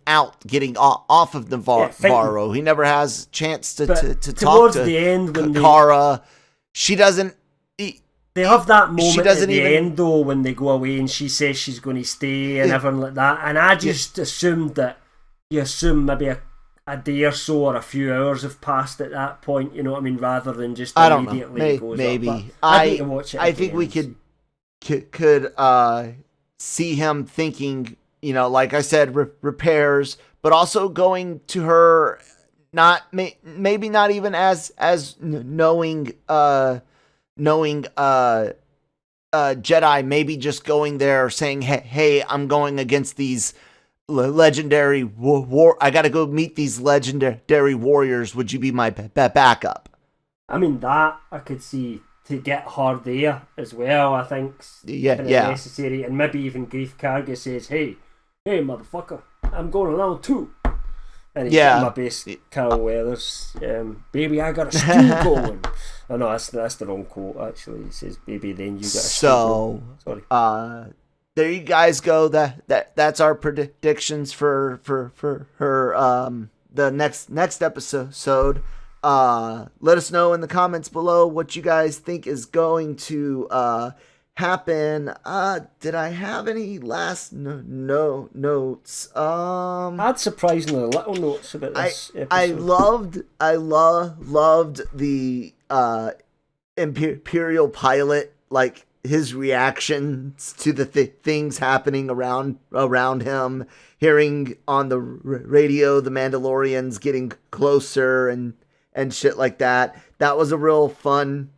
off of Navarro. He never has a chance to talk to the end when Cara. She doesn't. They have that moment at the end though when they go away and she says she's going to stay and everything like that, and I just assumed that maybe a day or so or a few hours have passed at that point, you know what I mean, rather than just immediately goes maybe up. I need to watch it I think we could see him thinking, like I said, repairs, but also going to her, maybe not even as knowing Jedi, maybe just going there saying, hey, I'm going against these legendary war. I got to go meet these legendary warriors. Would you be my backup? I mean, that I could see to get her there as well. I think necessary, and maybe even Grief Karga says, hey motherfucker, I'm going along too. And he's my base, Carol Weathers, baby, I got a stew going. Oh no, that's the wrong quote actually. He says, baby, then you got a stew going. Sorry. There you guys go. That's our predictions for her the next episode. Let us know in the comments below what you guys think is going to happen. Did I have any last notes? I had surprisingly little notes about this episode. I loved the Imperial pilot, like his reactions to the things happening around him, hearing on the radio the Mandalorians getting closer and shit like that. That was a real fun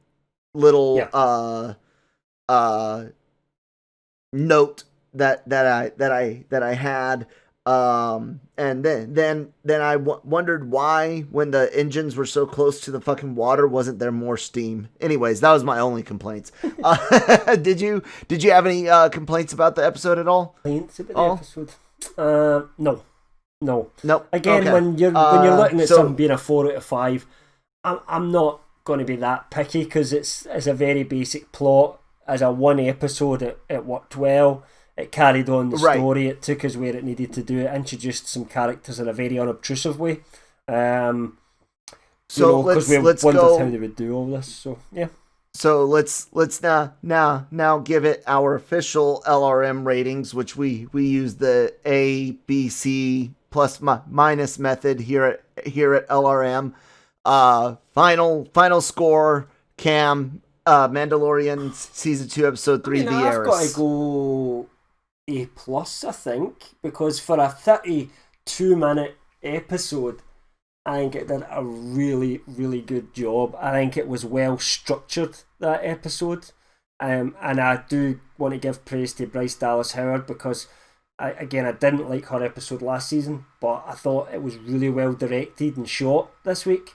little note I had. And then I wondered why, when the engines were so close to the fucking water, wasn't there more steam? Anyways, that was my only complaints. Did you have any complaints about the episode at all? Complaints about the episode? No. Nope. Again, okay. when you're looking at something being a 4 out of 5, I'm not going to be that picky, because it's a very basic plot. As a one episode, it worked well. It carried on the story. It took us where it needed to do. It introduced some characters in a very unobtrusive way. So let's wondered how they would do all this. So yeah. So let's now give it our official LRM ratings, which we use the A, B, C plus minus method here at LRM. Final score, Cam. Mandalorian season 2 episode 3. The Heiress. I've got to go A+, I think, because for a 32-minute episode, I think it did a really, really good job. I think it was well structured, that episode, and I do want to give praise to Bryce Dallas Howard, because I didn't like her episode last season, but I thought it was really well directed and shot this week.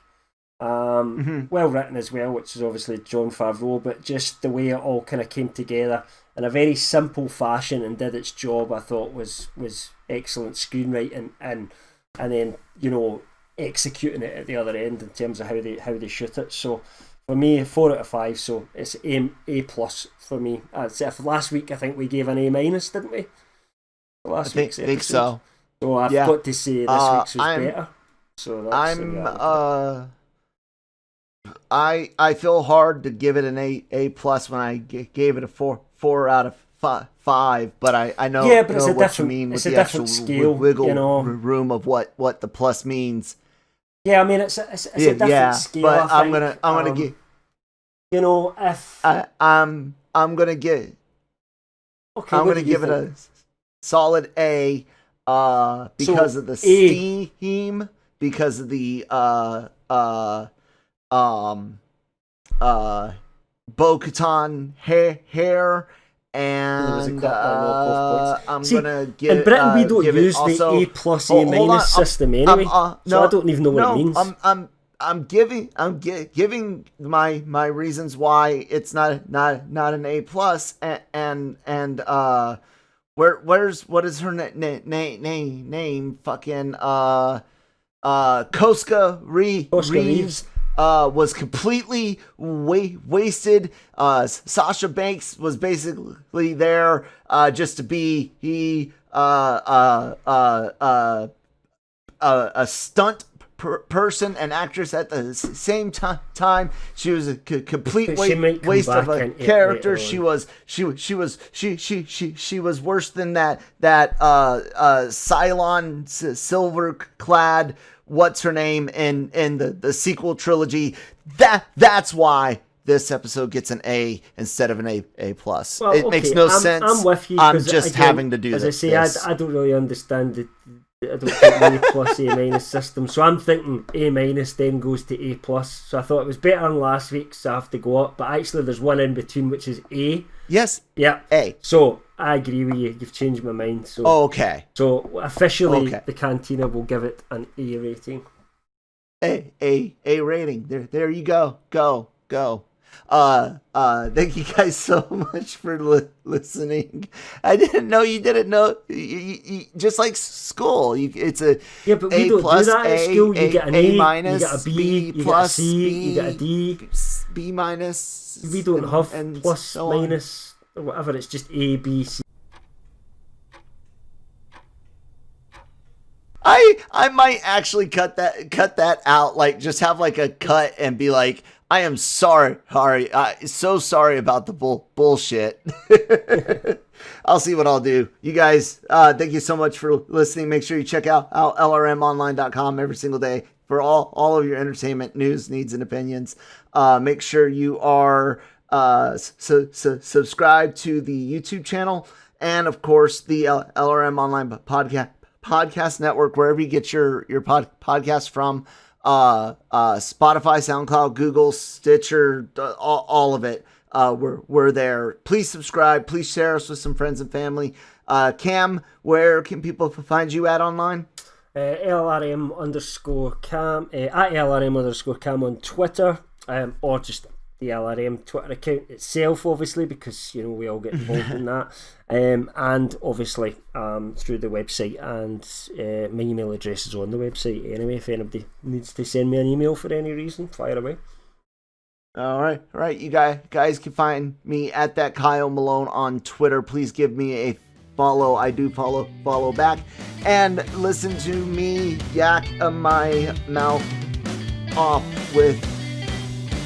Well written as well, which is obviously Jon Favreau, but just the way it all kind of came together in a very simple fashion and did its job, I thought was excellent screenwriting, and then executing it at the other end in terms of how they shoot it. So for me, 4 out of 5. So it's A+ for me. Last week I think we gave an A-, didn't we? Last week's episode. Think so. So I've got to say this week's was better. So that's I feel hard to give it an A+ when I gave it a 4 out of 5, but I know, but it's what you mean with the actual scale, wiggle room of what the plus means. Yeah, I mean it's a different scale. But I I'm gonna give. If I'm gonna give. Okay, I'm gonna give it a solid A, because of the steam, because of the Bo-Katan hair, and I'm gonna give. In Britain, we don't use also, the A+ A- system anyway, so I don't even know what it means. I'm giving my reasons why it's not an A+, and what is her name? Fucking Koska Reeves. Was completely wasted. Sasha Banks was basically there just to be a stunt person and actress at the same time. She was a complete waste of a character. She was worse than that Cylon silver clad. What's her name in the sequel trilogy? That's why this episode gets an A instead of an A+. Well, it makes no sense. I'm with you. I'm just having to do this. As I say, I don't really understand I don't think A+, A- system. So I'm thinking A- then goes to A+. So I thought it was better than last week, so I have to go up. But actually, there's one in between, which is A. Yes. Yeah. A. So I agree with you. You've changed my mind. So okay. So officially, the Cantina will give it an A rating. A rating. There you go. Go. Thank you guys so much for listening. I didn't know you didn't know. You just like school. It's a but we don't do that at school. You get an A minus, you get a B, you get a C, you get a D, B minus. We don't have plus, so minus, or whatever. It's just A, B, C. I might actually cut that out. Like, just have like a cut and be like, I am sorry, Hari. So sorry about the bullshit. I'll see what I'll do. You guys, thank you so much for listening. Make sure you check out lrmonline.com every single day for all of your entertainment news, needs, and opinions. Make sure you are subscribed to the YouTube channel, and of course the LRM Online podcast network, wherever you get your podcast from. Spotify, SoundCloud, Google, Stitcher, all of it. We're there. Please subscribe. Please share us with some friends and family. Cam, where can people find you at online? LRM_Cam, at LRM_Cam on Twitter, or just the LRM Twitter account itself, obviously, because we all get involved in that, and obviously through the website, and my email address is on the website anyway. If anybody needs to send me an email for any reason, fire away. All right. You guys can find me at that Kyle Malone on Twitter. Please give me a follow. I do follow back, and listen to me yak my mouth off with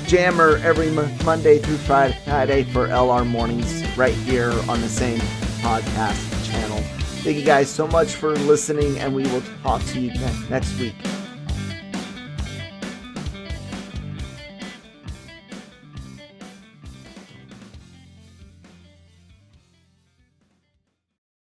Jammer every Monday through Friday for LR Mornings right here on the same podcast channel. Thank you guys so much for listening, and we will talk to you next week.